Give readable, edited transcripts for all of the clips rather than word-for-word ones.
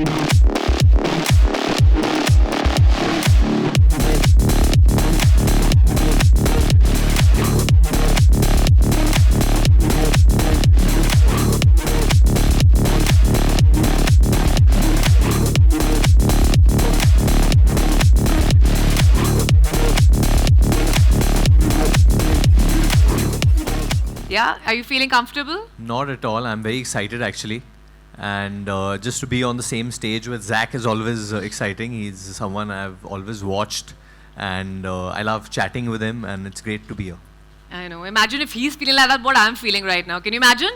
Yeah, are you feeling comfortable? Not at all. I'm very excited actually. And just to be on the same stage with Zach is always exciting. He's someone I've always watched, and I love chatting with him, and it's great to be here. I know. Imagine if he's feeling like that, what I'm feeling right now. Can you imagine?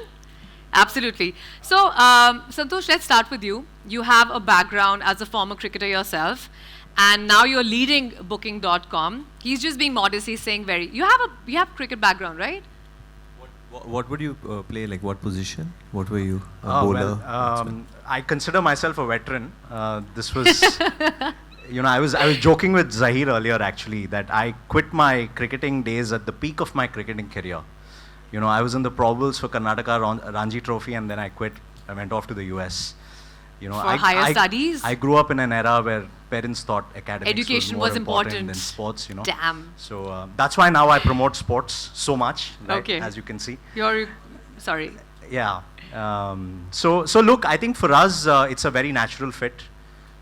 Absolutely. So, Santosh, let's start with you. You have a background as a former cricketer yourself, and now you're leading Booking.com. He's just being modest. He's saying you have cricket background, right? What would you play? Like what position? What were you? Bowler? Well, I consider myself a veteran. This was, I was joking with Zaheer earlier actually that I quit my cricketing days at the peak of my cricketing career. I was in the probables for Karnataka Ranji Trophy, and then I quit. I went off to the US. For higher studies? I grew up in an era where parents thought academics education was more important than sports, Damn. So that's why now I promote sports so much, right, okay. as you can see. Sorry. Yeah. So look, I think for us, it's a very natural fit.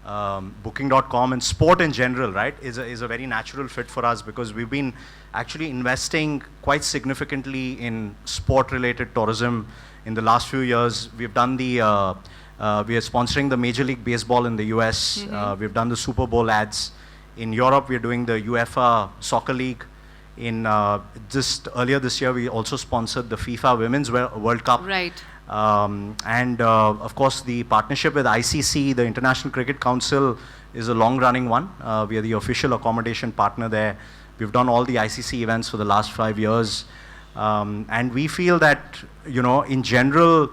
Booking.com and sport in general, right, is a very natural fit for us because we've been actually investing quite significantly in sport-related tourism in the last few years. We've done we are sponsoring the Major League Baseball in the US. We've done the Super Bowl ads. In Europe, we're doing the UEFA Soccer League. Just earlier this year, we also sponsored the FIFA Women's World Cup. Right. And of course, the partnership with ICC, the International Cricket Council, is a long-running one. We are the official accommodation partner there. We've done all the ICC events for the last 5 years. And we feel that, in general,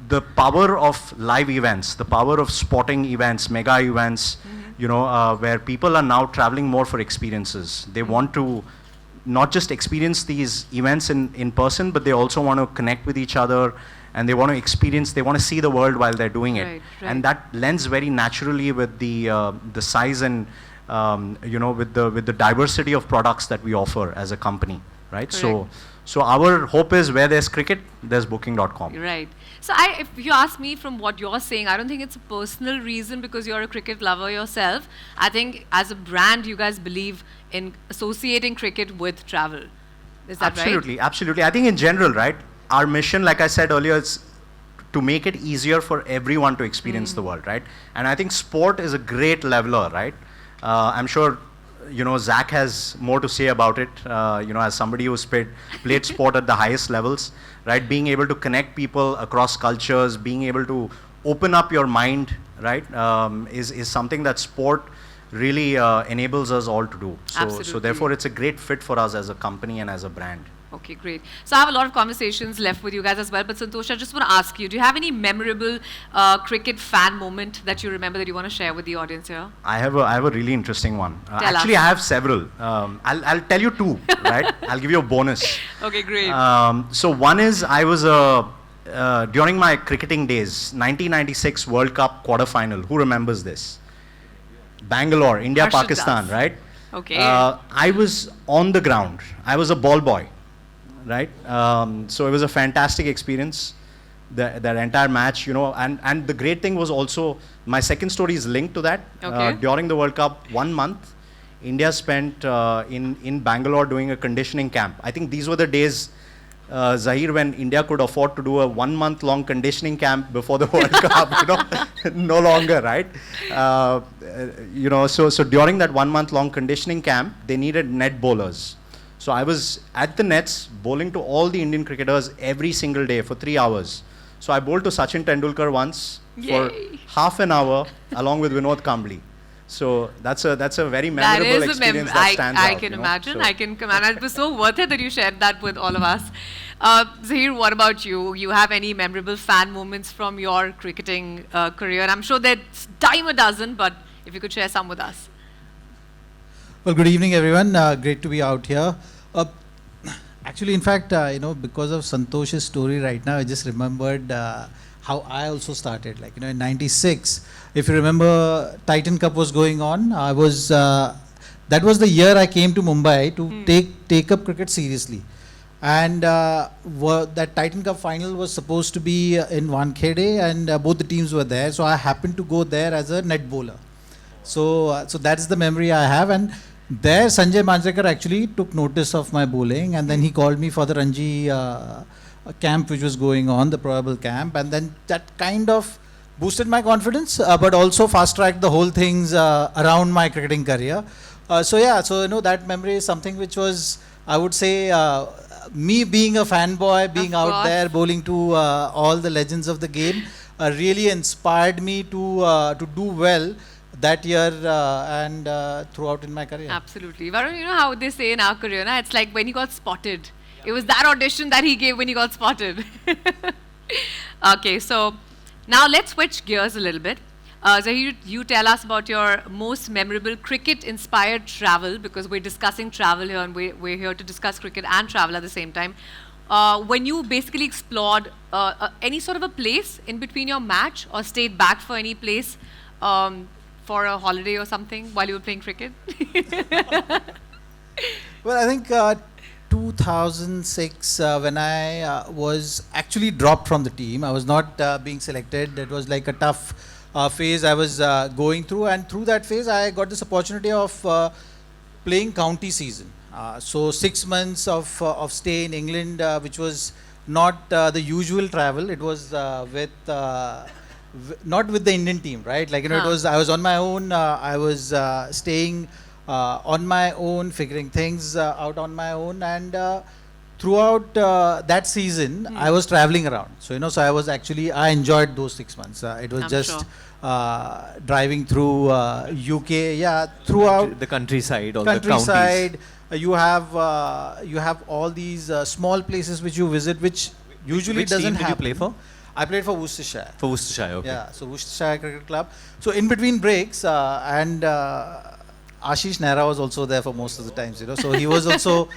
the power of live events, the power of sporting events, mega events, where people are now traveling more for experiences. They want to not just experience these events in person, but they also want to connect with each other, and they want to see the world while they're doing it. Right. And that lends very naturally with the size and, with the diversity of products that we offer as a company, right? Correct. So our hope is where there's cricket, there's Booking.com. Right. So if you ask me from what you're saying, I don't think it's a personal reason because you're a cricket lover yourself. I think as a brand, you guys believe in associating cricket with travel. Is that right? Absolutely. I think in general, right, our mission, like I said earlier, is to make it easier for everyone to experience the world, right? And I think sport is a great leveler, right? I'm sure Zach has more to say about it, as somebody who's played sport at the highest levels, right? Being able to connect people across cultures, being able to open up your mind, right, is something that sport really enables us all to do. So therefore, it's a great fit for us as a company and as a brand. Okay, great. So I have a lot of conversations left with you guys as well, but Santosh, I just want to ask you, do you have any memorable cricket fan moment that you remember that you want to share with the audience here? I have a really interesting one. Actually, us. I have several. I'll tell you two, right? I'll give you a bonus. Okay, great. So one is I was during my cricketing days, 1996 World Cup quarterfinal. Who remembers this? Bangalore, India, Pakistan, right? Okay. I was on the ground. I was a ball boy. Right, so it was a fantastic experience, that entire match, and the great thing was also, my second story is linked to that. Okay. During the World Cup, 1 month, India spent in Bangalore doing a conditioning camp. I think these were the days, Zaheer, when India could afford to do a 1 month long conditioning camp before the World Cup, no longer, right? So during that 1 month long conditioning camp, they needed net bowlers. So I was at the nets bowling to all the Indian cricketers every single day for 3 hours. So I bowled to Sachin Tendulkar once for half an hour along with Vinod Kambli. So that's a very memorable experience that stands out. I can imagine. I can command. It was so worth it that you shared that with all of us. Zaheer, what about you? You have any memorable fan moments from your cricketing career? I'm sure there's dime a dozen, but if you could share some with us. Well, good evening, everyone. Great to be out here. Actually, in fact, because of Santosh's story right now, I just remembered how I also started. Like, in '96, if you remember, Titan Cup was going on. I was that was the year I came to Mumbai to take up cricket seriously. And that Titan Cup final was supposed to be in Wankhede, and both the teams were there. So I happened to go there as a net bowler. So that's the memory I have. And there, Sanjay Manjrekar actually took notice of my bowling, and then he called me for the Ranji camp which was going on, the probable camp, and then that kind of boosted my confidence, but also fast-tracked the whole things around my cricketing career. So that memory is something which was, I would say, me being a fanboy, being out there bowling to all the legends of the game, really inspired me to do well that year and throughout in my career. Absolutely. Varun, you know how they say in our career, it's like when he got spotted. It was that audition that he gave when he got spotted. Okay, so now let's switch gears a little bit. Zaheer, you tell us about your most memorable cricket-inspired travel, because we're discussing travel here and we're here to discuss cricket and travel at the same time. When you basically explored any sort of a place in between your match, or stayed back for any place for a holiday or something while you were playing cricket? Well, I think 2006, when I was actually dropped from the team, I was not being selected. It was like a tough phase I was going through, and through that phase I got this opportunity of playing county season. So 6 months of stay in England, which was not the usual travel. It was not with the Indian team, right? Like, it was, I was on my own. I was staying on my own, figuring things out on my own, and throughout that season, I was traveling around. So, so I enjoyed those 6 months. It was driving through UK, throughout the countryside, all countryside. the counties. You have all these small places which you visit, which usually Which doesn't team happen. did you play for? I played for Worcestershire. For Worcestershire, okay. Yeah, so Worcestershire Cricket Club. So in between breaks, and Ashish Nehra was also there for most of the times, So he was also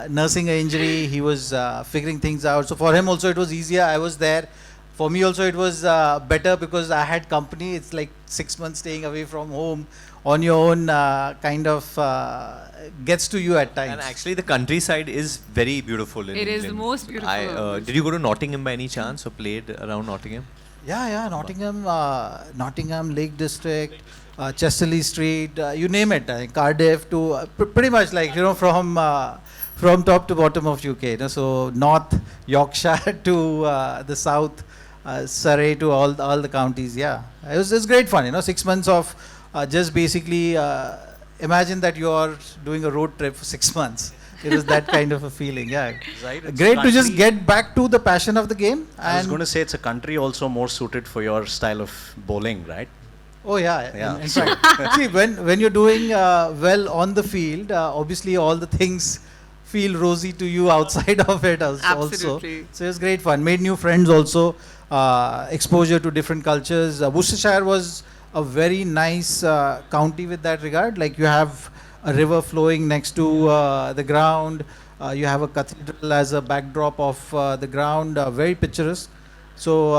nursing an injury. He was figuring things out. So for him also it was easier. I was there. For me also it was better because I had company. It's like 6 months staying away from home on your own, kind of gets to you at times. And actually the countryside is very beautiful in It England. is the most beautiful. Did you go to Nottingham by any chance, or played around Nottingham? Yeah, Nottingham, Lake District, Chesterley Street, you name it. Cardiff to pretty much like, from top to bottom of UK. So North Yorkshire to the south, Surrey to all the counties. Yeah, it was great fun. 6 months of just basically imagine that you are doing a road trip for 6 months. It was that kind of a feeling. Yeah, Right, great to just get back to the passion of the game. I was going to say it's a country also more suited for your style of bowling, right? Oh yeah. Yeah. In fact, see, when you're doing well on the field, obviously all the things feel rosy to you outside of it also. Absolutely. So it was great fun. Made new friends also. Exposure to different cultures. Worcestershire was a very nice county with that regard. Like, you have a river flowing next to the ground. You have a cathedral as a backdrop of the ground. Very picturesque. So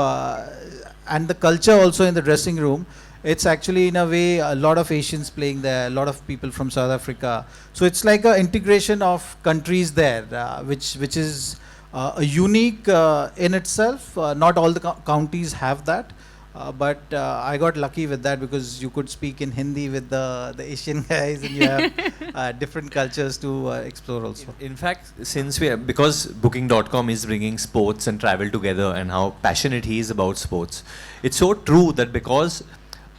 and the culture also in the dressing room. It's actually, in a way, a lot of Asians playing there, a lot of people from South Africa. So it's like an integration of countries there, which is a unique in itself. Not all the counties have that, but I got lucky with that because you could speak in Hindi with the Asian guys, and you have different cultures to explore also. In fact, because Booking.com is bringing sports and travel together, and how passionate he is about sports, it's so true that because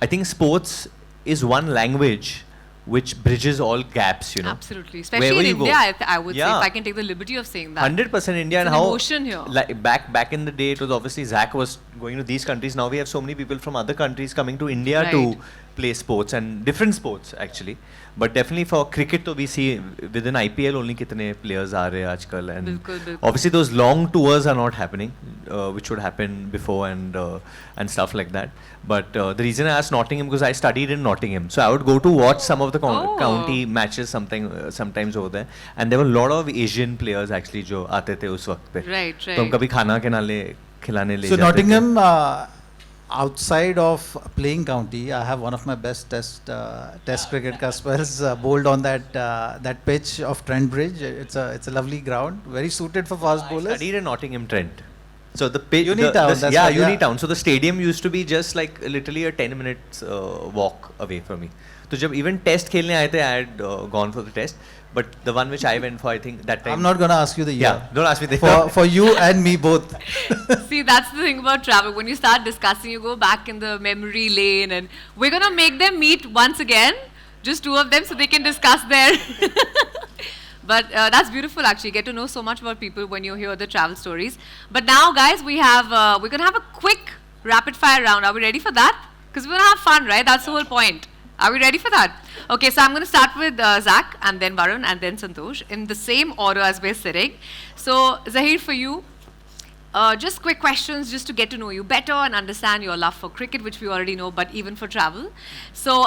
I think sports is one language which bridges all gaps, Absolutely. Especially Wherever in you go. India, I would say, if Yeah. I can take the liberty of saying that. 100% India, It's and an how emotion here. like back in the day, it was obviously Zach was going to these countries. Now we have so many people from other countries coming to India to Right. play sports, and different sports actually. But definitely for cricket, we see within IPL only kitne players are aajkal, and Bilkul, bilkul. obviously those long tours are not happening, which would happen before, and stuff like that. But the reason I asked Nottingham, because I studied in Nottingham, so I would go to watch some of the Oh. county matches sometimes over there, and there were a lot of Asian players actually जो आते थे उस वक्त पे. Right, तो हम right. कभी खाना के नाले खिलाने ले So जाते थे. Nottingham, outside of playing county, I have one of my best test cricket Caspers bowled on that pitch of Trent Bridge. It's a lovely ground, very suited for fast I bowlers. studied in Nottingham Trent. So the pitch, Unitown, that's yeah, right, yeah. Unitown. So the stadium used to be just like literally a 10 minutes walk away from me. So जब even test खेलने आए थे, I had gone for the test. But the one which I went for, I think that time. I'm not gonna ask you the year. Yeah, don't ask me the For you and me both. See, that's the thing about travel. When you start discussing, you go back in the memory lane, and we're gonna make them meet once again, just two of them, so they can discuss their. But that's beautiful, actually. You get to know so much about people when you hear the travel stories. But now, guys, we're gonna have a quick rapid fire round. Are we ready for that? Because we're gonna have fun, right? That's the whole point. Are we ready for that? Okay, so I'm going to start with Zach, and then Varun, and then Santosh, in the same order as we're sitting. So, Zaheer, for you, just quick questions just to get to know you better and understand your love for cricket, which we already know, but even for travel. So,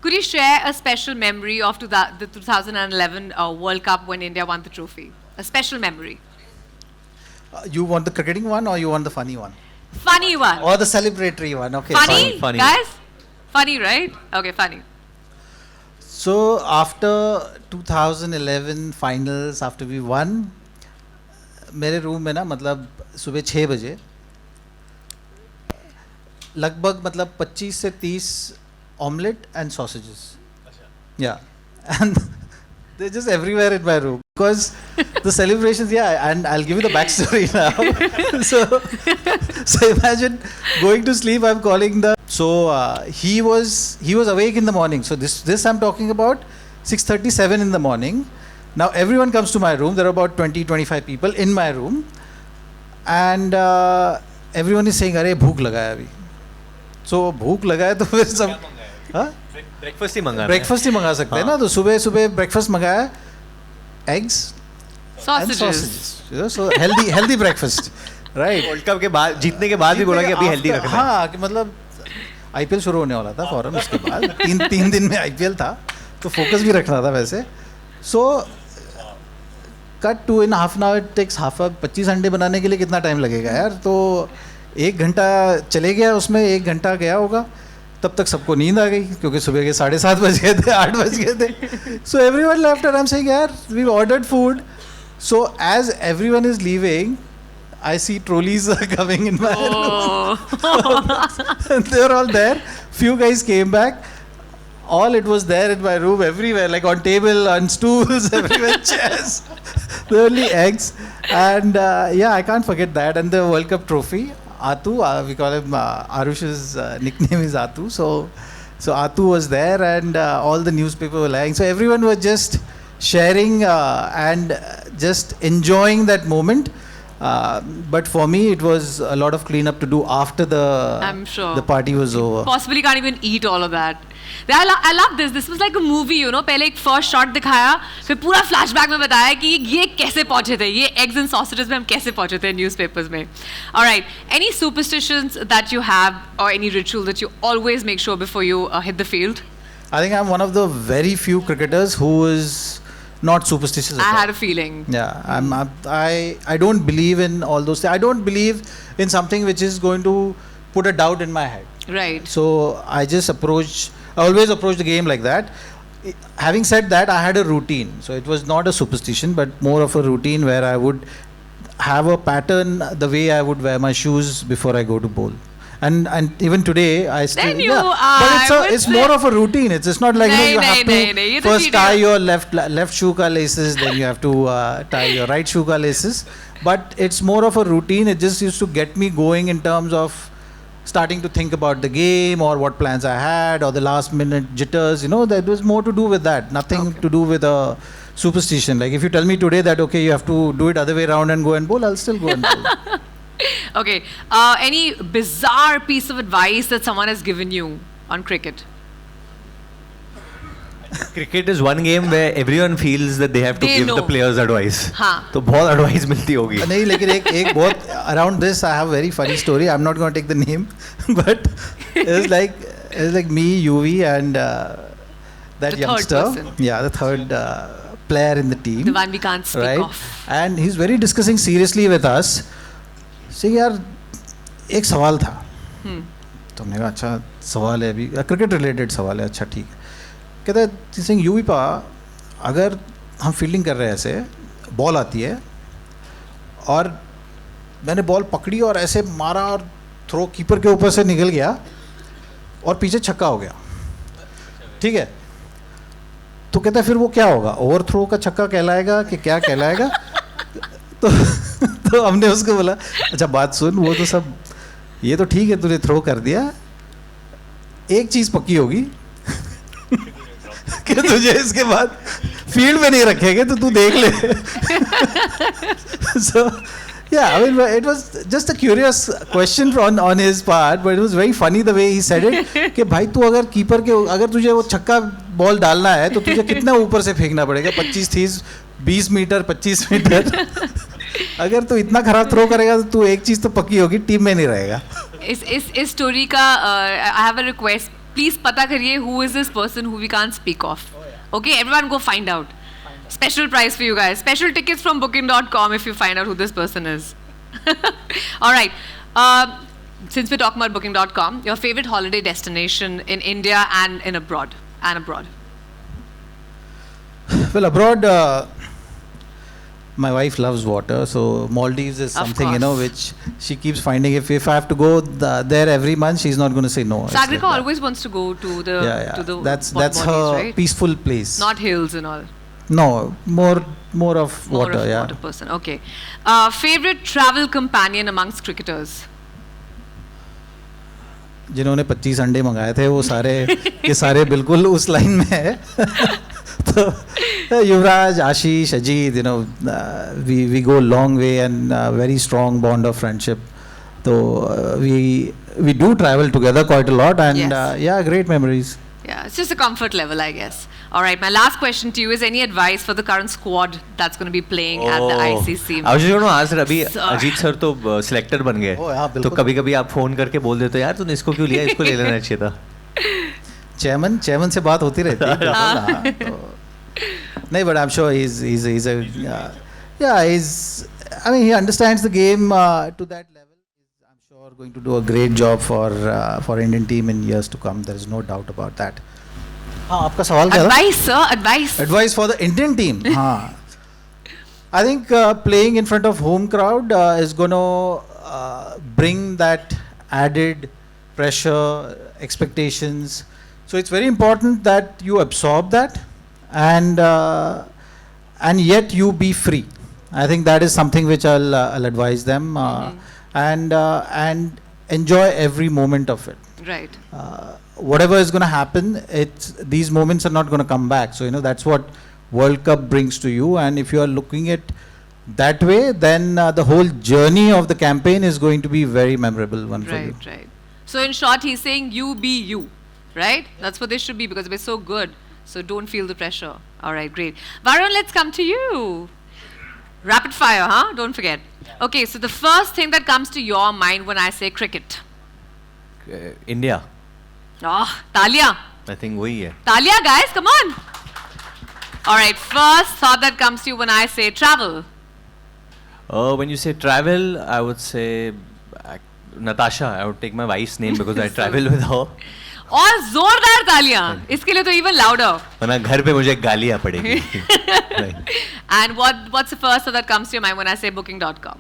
could you share a special memory of the 2011 World Cup when India won the trophy? A special memory. You want the cricketing one or you want the funny one? Funny one. Or the celebratory one? Okay. Funny, Funny. guys? Funny, right? Okay, funny. So after 2011 finals, after we won, मेरे room में ना मतलब सुबह 6 बजे लगभग मतलब 25 से 30 omelette and sausages. Yeah, and they're just everywhere in my room because the celebrations. Yeah, and I'll give you the backstory now. so imagine going to sleep. I'm calling the. So he was awake in the morning. So this I'm talking about 6:37 in the morning. Now everyone comes to my room. There are about 20-25 people in my room, and everyone is saying, "अरे भूख लगा है अभी." So भूख लगा है तो फिर सब ब्रेकफास्ट ही मंगा ब्रेकफास्ट ही मंगा सकते हैं ना. तो सुबह सुबह ब्रेकफास्ट मंगाया, eggs and sausages. So healthy breakfast, right. World cup के बाद जीतने के बाद भी बोला कि अभी हेल्दी रखना है. हाँ, कि मतलब आईपीएल शुरू होने वाला था फौरन उसके बाद. तीन दिन में आईपीएल था तो फोकस भी रखना था वैसे. So cut 2.5 hour takes half 25 अंडे बनाने के लिए कितना टाइम लगेगा यार. तो 1 घंटा चले गया उसमें, 1 घंटा गया होगा. तब तक सबको नींद आ गई क्योंकि सुबह के 7:30 बज गए थे, 8 बज गए थे. So everyone left and I am saying यार we ordered food. So as everyone is leaving I see trolleys coming in my room. And they were all there. Few guys came back. All it was there in my room everywhere, like on table, on stools, everywhere, chairs. There were only eggs. And yeah, I can't forget that. And the World Cup trophy, Atu, we call him, Arush's nickname is Atu. So Atu was there and all the newspaper were lying. So everyone was just sharing and just enjoying that moment. But for me, it was a lot of cleanup to do after I'm sure the party was over. Possibly can't even eat all of that. I love this. This was like a movie, you know. पहले एक first shot दिखाया, फिर पूरा flashback में बताया कि ये कैसे पहुंचे थे, ये eggs and sausages में हम कैसे पहुंचे थे newspapers में. All right. Any superstitions that you have or any ritual that you always make sure before you hit the field? I think I'm one of the very few cricketers who is not superstitious at I all. had a feeling. Yeah, I don't believe in all those things. I don't believe in something which is going to put a doubt in my head. Right. So I always approach the game like that. Having said that, I had a routine. So it was not a superstition, but more of a routine where I would have a pattern the way I would wear my shoes before I go to bowl. And even today I still Then you but it's more of a routine. It's not like you have to nahi, first tie your left shoe ka laces, then you have to tie your right shoe ka laces. But it's more of a routine. It just used to get me going in terms of starting to think about the game or what plans I had or the last minute jitters. You know, there was more to do with that. Nothing to do with a superstition. Like if you tell me today that okay, you have to do it other way around and go and bowl, I'll still go and bowl. Okay. Any bizarre piece of advice that someone has given you on cricket? Cricket is one game where everyone feels that they have to give the players advice. हाँ. तो बहुत advice मिलती होगी. नहीं, लेकिन एक बहुत around this I have a very funny story. I'm not going to take the name, but it's like me, UV, and that the youngster. Third person. Yeah, the third player in the team. The one we can't speak right? of. And he's very discussing seriously with us. से यार एक सवाल था। तो हमने कहा अच्छा सवाल है, अभी क्रिकेट रिलेटेड सवाल है, अच्छा ठीक है। कहता है सिंह यू भी पा, अगर हम फील्डिंग कर रहे हैं ऐसे, बॉल आती है और मैंने बॉल पकड़ी और ऐसे मारा और थ्रो कीपर के ऊपर से निकल गया और पीछे छक्का हो गया, ठीक है, तो कहता है फिर वो क्या होगा, ओवर थ्रो का छक्का कहलाएगा कि क्या कहलाएगा? तो हमने उसको बोला अच्छा बात सुन, वो तो सब ये तो ठीक है तूने थ्रो कर दिया, एक चीज़ पक्की होगी कि तुझे इसके बाद फील्ड में नहीं रखेंगे, तो तू देख ले। So yeah, I mean it was just a curious question on his part, but it was very funny the way he said it कि भाई तू अगर कीपर के, अगर तुझे वो छक्का बॉल डालना है तो तुझे कितना ऊपर से फेंकना पड़ेगा, 20 मीटर 25 मीटर। अगर तू इतना खराब थ्रो करेगा तो तू एक चीज़ तो पक्की होगी, टीम में नहीं रहेगा। इस स्टोरी का I have a request, please पता करिए who is this person who we can't speak of. Okay, everyone go find out. Special prize for you guys. Special tickets from booking.com if you find out who this person is. All right. Since we're talking about booking.com, your favorite holiday destination in India and in abroad? Well, abroad, my wife loves water, so Maldives is Of something, course. which she keeps finding. If I have to go there every month, she's not going to say no. It's Sagrika like that. always wants to go to the to the That's Maldives, her right? peaceful place. Not hills and all. No, more of More water. of a Yeah. water person. Okay. Favorite travel companion amongst cricketers? जिन्होंने 25 अंडे मंगाए थे वो सारे के सारे बिल्कुल उस लाइन में है। तो युवराज, आशीष, Ajit, we go long way and very strong bond of friendship. So we do travel together quite a lot and Yes. yeah, great memories. Yeah, it's just a comfort level, I guess. All right, my last question to you is any advice for the current squad that's going to be playing at the ICC? I was just going to ask, अभी Sir. Ajit sir तो selector बन गए, Oh, हाँ, तो बिल्कुल। कभी कभी आप फोन करके बोल देते हो यार तूने इसको क्यों लिया, इसको ले लेना चाहिए था। चेयरमैन से बात होती रहती है। बिल्कुल, हाँ, तो नहीं, but I'm sure he's a I mean he understands the game to that level. I'm sure going to do a great job for Indian team in years to come. There is no doubt about that. हाँ, आपका सवाल क्या था? Advice, sir, advice. Advice for the Indian team. हाँ, I think playing in front of home crowd is going to bring that added pressure, expectations. So it's very important that you absorb that and yet you be free. I think that is something which I'll advise them and enjoy every moment of it. Right. Whatever is going to happen, these moments are not going to come back. So that's what World Cup brings to you. And if you are looking at that way, then the whole journey of the campaign is going to be very memorable one for you. Right. So in short, he's saying you be you, right? That's what they should be because we're so good. So don't feel the pressure. All right, great. Varun, let's come to you. Rapid fire, huh? Don't forget. Okay, so the first thing that comes to your mind when I say cricket. India, Talia. I think वही है। Talia, guys, come on. All right, first thought that comes to you when I say travel. When you say travel, I would say Natasha. I would take my wife's name because I travel with her. और जोरदार तालियां इसके लिए तो even louder. वरना घर पे मुझे गालियाँ पड़ेगी। And what's the first thought that comes to your mind when I say booking.com?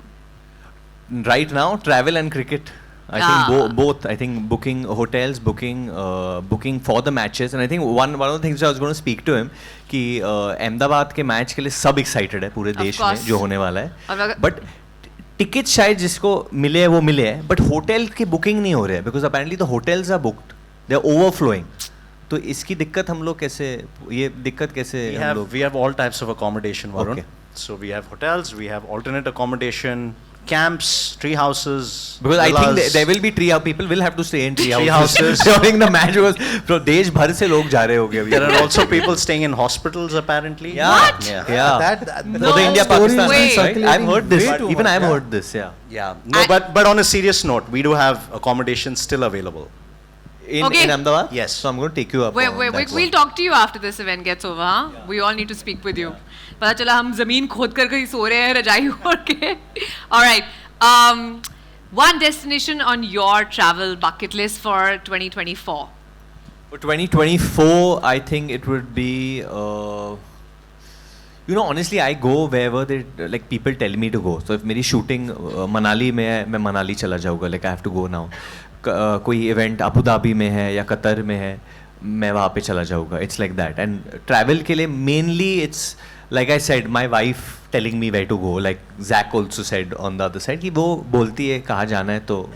Right now, travel and cricket. I think both. I think booking hotels, booking for the matches, and I think one of the things I was going to speak to him कि अहमदाबाद के match के लिए सब excited है पूरे देश में जो होने वाला है, but टिकट शायद जिसको मिले है वो मिले है, but होटल की बुकिंग नहीं हो रही है because apparently the hotels are booked, they are overflowing. तो इसकी दिक्कत हम लोग कैसे, ये दिक्कत कैसे हम लोग? We have all types of accommodation, Varun. Okay. So we have hotels, we have alternate accommodation, camps, tree houses. Because I think villas. there will be people will have to stay in tree Tree houses houses. during the match because तो देश भर से लोग जा रहे होंगे अभी. There are also people staying in hospitals apparently. Yeah. What? Yeah. No the India stories Pakistan, way. right? I've heard this. Way too Even much, I've yeah. heard this. Yeah. Yeah. No, but on a serious note, we do have accommodation still available. In Ahmedabad. Yes. So I'm going to take you up. on that We'll one. talk to you after this event gets over, huh? Yeah. We all need to speak with you. पता चला हम जमीन खोद कर कहीं सो रहे हैं रजाई ओढ़ के. All right. One destination on your travel bucket list for 2024. For 2024, I think it would be, you know, honestly, I go wherever they, like, people tell me to go. So if मेरी shooting Manali में है, मैं मनाली चला जाऊँगा. Like I have to go now. कोई event Abu Dhabi में है या कतर में है, मैं वहाँ पे चला जाऊँगा. It's like that. And travel के लिए mainly it's like I said, my wife telling me where to go. Like Zach also said on the other side कि वो बोलती है कहाँ जाना है तो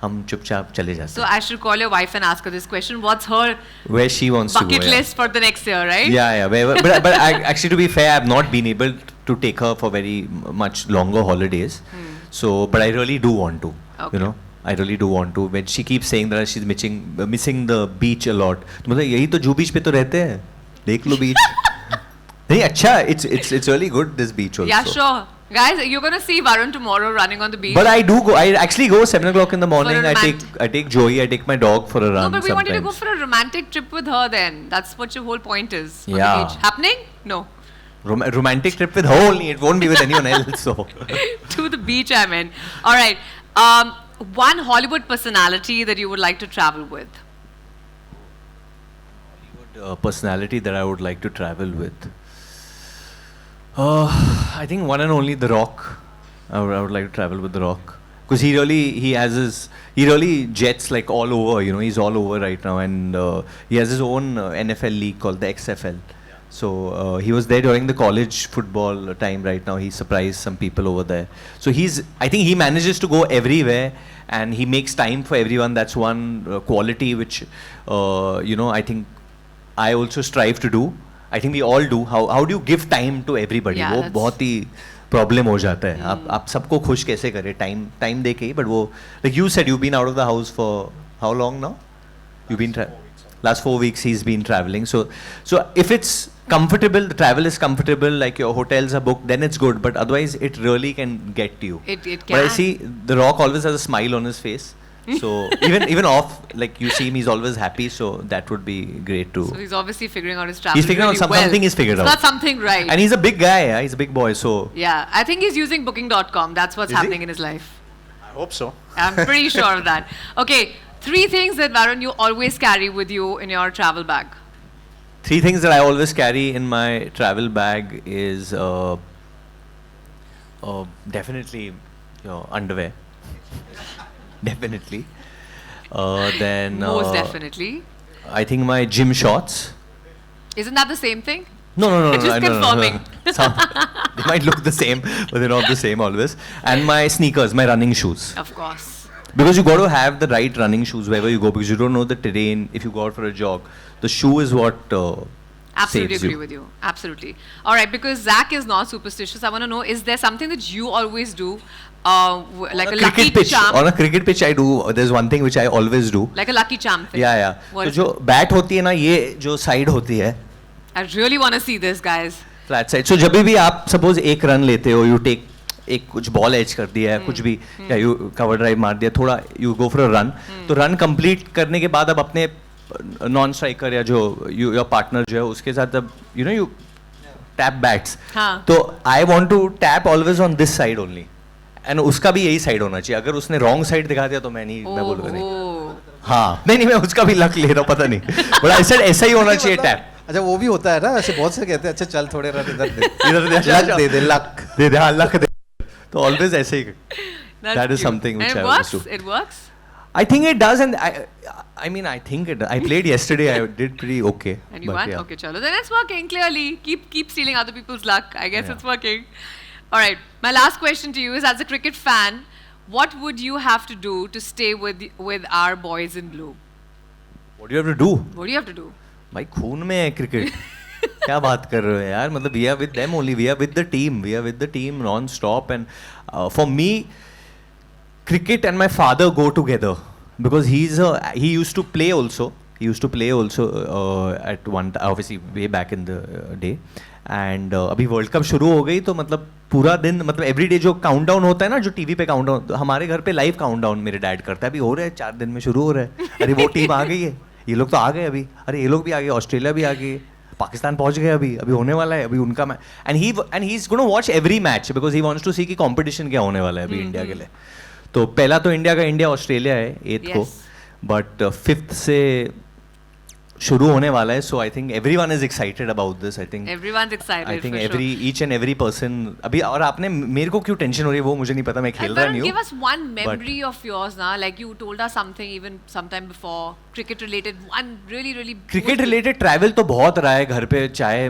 हम चुपचाप चले जाते हैं. So I should call your wife and ask her this question. What's her Where she wants to go. bucket list for the next year, right? Yeah. But actually, to be fair, I've not been able to take her for very much longer holidays. So, but I really do want to. Okay. You know, I really do want to. When she keeps saying that she's missing the beach a lot. तो मतलब यही तो जू बीच पे तो रहते हैं. देख लो beach. नहीं अच्छा. It's really good, this beach also. Yeah, sure. Guys, you're gonna see Varun tomorrow running on the beach. But I do go. I actually go 7 o'clock in the morning. For a I take Joey. I take my dog for a run. No, but we want you to go sometimes. for a romantic trip with her then. That's what your whole point is. On Yeah. the beach. Happening? No. Romantic trip with her only. It won't be with anyone else. So. To the beach, I mean. All right. One Hollywood personality that you would like to travel with. Personality that I would like to travel with. I think one and only The Rock. I would like to travel with The Rock because he really jets like all over. You know, he's all over right now, and he has his own NFL league called the XFL. So he was there during the college football time. Right now, he surprised some people over there. So I think he manages to go everywhere, and he makes time for everyone. That's one quality which you know, I think I also strive to do. I think we all do. How do you give time to everybody? Yeah, वो that's- बहुत ही problem हो जाता है. आप सबको खुश कैसे करें? Time दे के ही. But वो, like you said, you've been out of the house for how long now? You've been last 4 weeks. He's been traveling. So if it's comfortable, the travel is comfortable, like your hotels are booked, then it's good. But otherwise, it really can get to you. It can. But I see The Rock always has a smile on his face. So even off, like you see him, he's always happy. So that would be great too. So he's obviously figuring out his travel. He's figuring out really well. something. He's figured It's out. not something right. And he's a big guy. Yeah? He's a big boy. So Yeah, I think he's using Booking.com. That's what's Is he? happening in his life. I hope so. I'm pretty sure of that. Okay, 3 things that Varun you always carry with you in your travel bag. 3 things that I always carry in my travel bag is definitely your underwear. Definitely. Then Most definitely. I think my gym shorts. Isn't that the same thing? No. Just confirming. They might look the same, but they're not the same always. And my sneakers, my running shoes. Of course. Because you got to have the right running shoes wherever you go, because you don't know the terrain. If you go out for a jog, the shoe is what Absolutely saves agree you. with you. Absolutely. All right, because Zach is not superstitious, I want to know, is there something that you always do, like a lucky cricket pitch. charm? On a cricket pitch, I do. There's one thing which I always do. Like a lucky charm thing. Yeah. What तो is जो bat होती है ना, ये जो side होती है, I really want to see this, guys. flat side. So जब भी आप suppose एक run लेते हो, you take एक कुछ ball edge कर दिया है, कुछ भी, या you cover drive मार दिया, थोड़ा you go for a run. तो run complete करने के बाद अब अपने non striker या जो your partner जो है उसके साथ अब you know you tap bats. हाँ. तो I want to tap always on this side only. And उसका भी यही side होना चाहिए. अगर उसने wrong side दिखा दिया तो मैं बोलूँगा नहीं. Oh. हाँ, नहीं मैं उसका भी लक ले रहा हूँ, पता नहीं. But I said ऐसा ही होना चाहिए टैप. अच्छा वो भी होता है ना, ऐसे बहुत से कहते हैं अच्छा चल थोड़े रन इधर दे, इधर दे, लक दे दे, लक दे हाँ लक दे. तो ऑलवेज ऐसे ही. That's That is cute. something which And I it always works? do. It works? I think it does, and I mean I think it. I played yesterday. I did pretty okay. And you but won? yeah. Okay, chalo. Then it's working, clearly. Keep stealing other people's luck. I guess Yeah. it's working. All right. My last question to you is, as a cricket fan, what would you have to do to stay with our boys in blue? What do you have to do? What do you have to do? भाई खून में है cricket. क्या बात कर रहे हो यार, मतलब we are with them only, we are with the team non-stop, and for me cricket and my father go together because he used to play also at one obviously way back in the day, and अभी world cup शुरू हो गई तो मतलब पूरा दिन, मतलब everyday जो काउंटडाउन होता है ना, जो टीवी पे काउंटडाउन, हमारे घर पे लाइव काउंटडाउन मेरे डैड करता है, अभी हो रहा है 4 दिन में शुरू हो रहा है, अरे वो टीम आ गई है, ये लोग तो आ गए अभी, अरे ये लोग भी आ गए, ऑस्ट्रेलिया भी आ गई, पाकिस्तान पहुंच गए, अभी होने वाला है, अभी उनका match, and he is gonna watch every match because he wants to see कि कंपटीशन क्या होने वाला है अभी इंडिया के लिए. तो पहला तो इंडिया का इंडिया ऑस्ट्रेलिया है 8th को, Yes. बट 5th से शुरू होने वाला है. So I think everyone is excited about this. I think Everyone's excited. I think for sure. Each and every person अभी. और आपने मेरे को क्यों टेंशन हो रही है वो मुझे नहीं पता, मैं खेल रहा Varun, नहीं give हूँ. us one memory of yours now. Like you told us something even sometime before, cricket related. One really. Cricket related travel तो बहुत रहा है घर पे, चाहे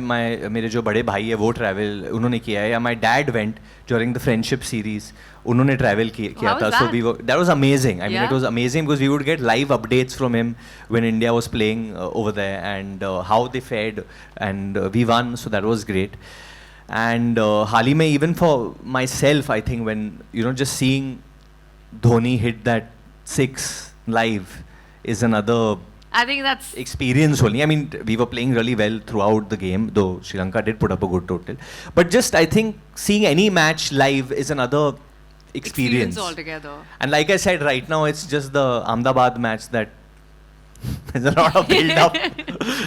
मेरे जो बड़े भाई है वो ट्रैवल उन्होंने किया है, या my dad went during the friendship series, उन्होंने ट्रैवल किया How था. was so that? We that was amazing. I mean Yeah. It was amazing because we would get live updates from him when India was playing over there and how they fared and we won. So that was great. And हाल ही में even for myself I think when you know just seeing Dhoni hit that 6 live is another I think that's experience only. I mean, we were playing really well throughout the game, though Sri Lanka did put up a good total. But just, I think, seeing any match live is another experience. altogether. And like I said, right now it's just the Ahmedabad match that there's a lot of build-up.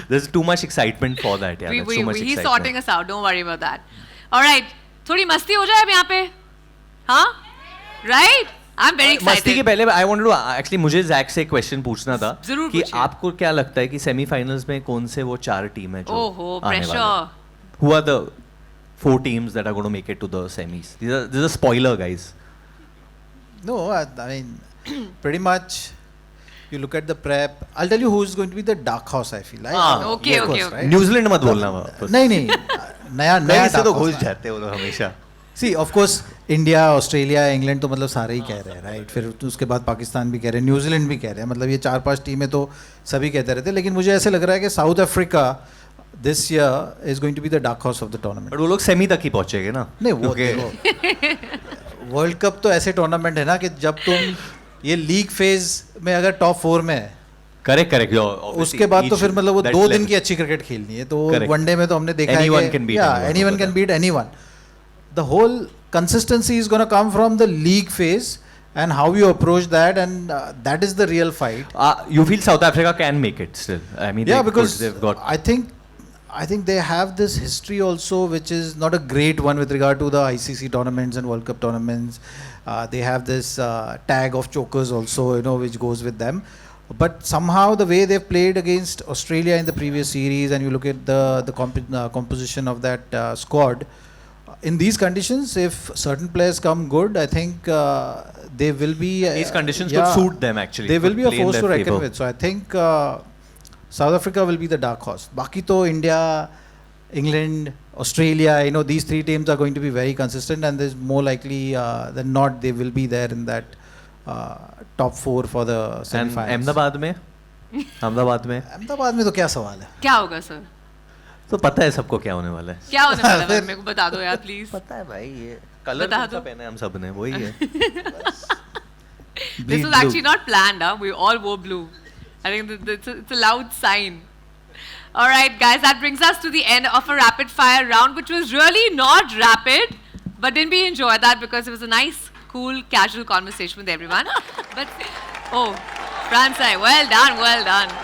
There's too much excitement for that. Yeah, there's so much he's excitement. sorting us out. Don't worry about that. All right. थोड़ी मस्ती हो जाए अब यहाँ पे, हाँ? Right? I'm very excited. मस्ती के पहले आई वांटेड टू एक्चुअली मुझे जैक से एक क्वेश्चन पूछना था जरूर कि पूछिए. आपको क्या लगता है कि सेमीफाइनल्स में कौन से वो 4 टीम है जो ओहो, आने वाले pressure. हैं? Who are the 4 teams that are going to make it to the semis? This is a spoiler, guys. No, I mean, pretty much. You look at the prep. I'll tell you who's going to be the dark horse. I feel like. Okay, of okay, course, okay. right? New Zealand मत बोलना वापस. नहीं नया कहीं से dark तो horse घुस ना। जाते हो लोग हमेशा. See of course India Australia England तो मतलब सारे ही कह रहे हैं राइट. फिर उसके बाद पाकिस्तान भी कह रहे हैं, न्यूजीलैंड भी कह रहे हैं. मतलब ये 4-5 टीमें तो सभी कहते रहते हैं. लेकिन मुझे ऐसे लग रहा है कि South Africa this year is going to be the dark horse of the tournament. But वो लोग सेमी तक ही पहुंचेंगे ना. नहीं वो क्योंकि वर्ल्ड कप तो ऐसे टूर्नामेंट है ना कि जब तुम ये लीग फेज में अगर टॉप 4 में है, करेक्ट उसके बाद तो फिर मतलब वो 2 दिन की अच्छी क्रिकेट खेलनी है. तो Correct. वनडे में तो हमने देखा है Anyone can beat anyone. Anyone can beat anyone. The whole consistency is going to come from the league phase and how you approach that, and that is the real fight. you feel South Africa can make it still? I mean, Yeah, they because they've got I think they have this history also, which is not a great one with regard to the ICC tournaments and World Cup tournaments. They have this tag of chokers also, you know, which goes with them. But somehow the way they've played against Australia in the previous series, and you look at the composition of that squad, in these conditions, if certain players come good, I think they will be. these conditions could suit them actually. They will could be a play in force their to reckon favour. with. So I think South Africa will be the dark horse. Baki to India, England, Australia, you know, these 3 teams are going to be very consistent, and there's more likely than not they will be there in that top 4 for the And semi-finals. Ahmedabad में अहमदाबाद में तो क्या सवाल है? क्या होगा sir? तो पता है सबको क्या होने वाला है. क्या होने वाला है? मेरे को बता दो यार प्लीज. पता है भाई, ये कलर बता कौन सा दो. पहना है हम सब ने, वही है. This was actually not planned, huh? We all wore blue. I think it's a loud sign. All right, guys, that brings us to the end of a rapid fire round, which was really not rapid, but didn't we enjoy that because it was a nice, cool, casual conversation with everyone. But oh, Fransai, well done, well done.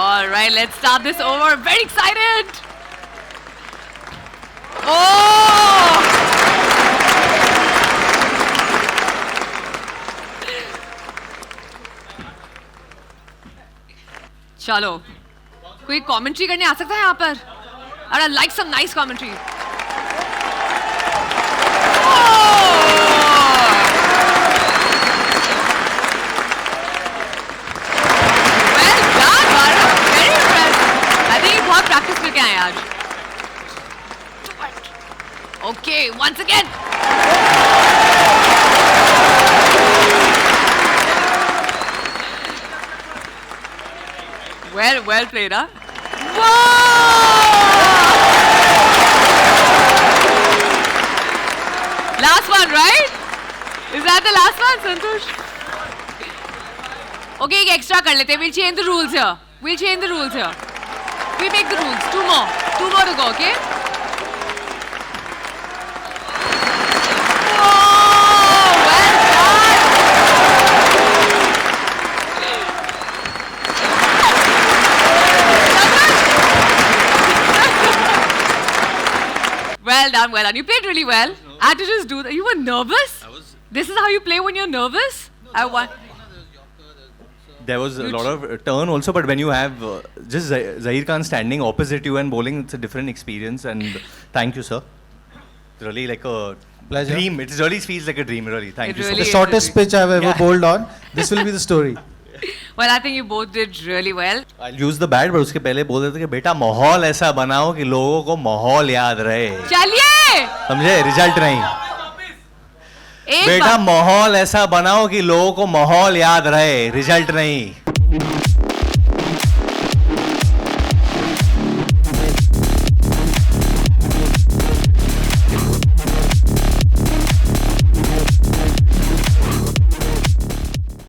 All right, let's start this over. Very excited. Oh! चलो कोई commentary करने आ सकता है यहाँ पर? अरे like some nice commentary. Well done, Varun. Very impressive. I think you बहुत practice करके आए आज. Okay, once again. Well played, huh? Whoa! Last one, right? Is that the last one, Santosh? Okay, एक extra कर लेते हैं. We'll change the rules here. We make the rules. 2 more. 2 more to go, okay? Whoa! Well done! Well done, well done. You played really well. I had to just do that. You were nervous? This is how you play when you're nervous? I want. There was a lot of turn also, but when you have just Zaheer Khan standing opposite you and bowling, it's a different experience. And thank you, sir. It's really like a Pleasure. dream. It really feels like a dream, really. Thank It you really so The is. shortest pitch I've ever Yeah. bowled on. This will be the story. Well, I think you both did really well. much. I'll use the bat, but उसके पहले बोल देते कि बेटा माहौल ऐसा बनाओ कि लोगों को माहौल याद रहे. चलिए! समझे? रिजल्ट नहीं. एक बेटा बार. माहौल ऐसा बनाओ कि लोगों को माहौल याद रहे, रिजल्ट नहीं.